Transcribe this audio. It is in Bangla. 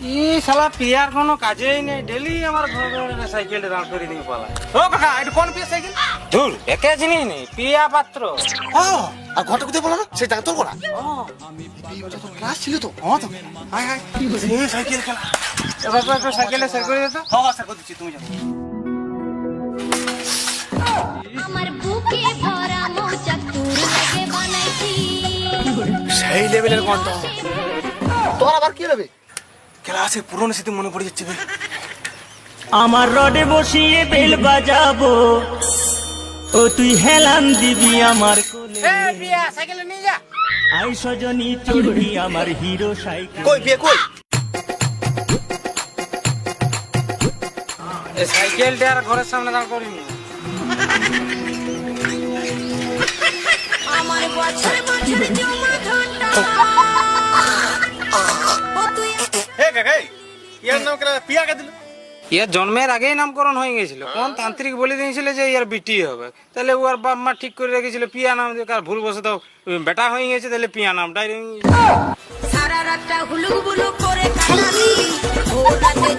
ই শালা পিয়ার কোনো কাজেই নেই, ডেলি আমার ঘরে সাইকেলটা দাঁড় করে দিয়ে পালা। ও কাকা এটা কোন পিয়া সাইকেল? ধুর একে চিনি নেই, প্রিয়া পাত্র। ও আর ঘরটা কোথায় বলো না সেই জায়গা তোর করা। তোর ক্লাস ছিল তো হ্যাঁ তো হাই হাই এই সাইকেল খেলা। এবার তো একটু সাইকেলে সেট করে দিত। হ্যাঁ হ্যাঁ স্যার করে দিচ্ছি তুমি যাও। আমার বুকে ভরা মৌচা তোর লাগে বানাইছি সেই লেভেলের গন্ধ। তোর আবার কি নেবে? ক্লাসে পুরনো স্মৃতি মনে পড়ে যাচ্ছে বে। আমার রডে বসিয়ে বেল বাজাবো, ও তুই হেলান দিবি আমার কোলে। এ প্রিয়া সাইকেলে নিয়ে যা। আই সজনী চড়বি আমার হিরো সাইকেল। কই বিয়ে কই? এই সাইকেলটা আর ঘরের সামনে দাঁড় করিনি। আমার বছর বছর জমা ধনটা ও তুই হে কাকা ইয়ার নাম কেন পিয়াকে দিল? ইয়ার জন্মের আগেই নামকরণ হয়ে গেছিল। কোন তান্ত্রিক বলে দিয়েছিল যে ইয়ার বিটি হবে, তাহলে ও আর বাপ মা ঠিক করে রেখেছিল পিয়া নাম দিয়ে। কার ভুল বসে তো বেটা হয়ে গেছে, তাহলে পিয়া নামটাই রয়ে গেছে। সারা রাতটা হুলুক বুলুক করে কাটালি ভোর রাতে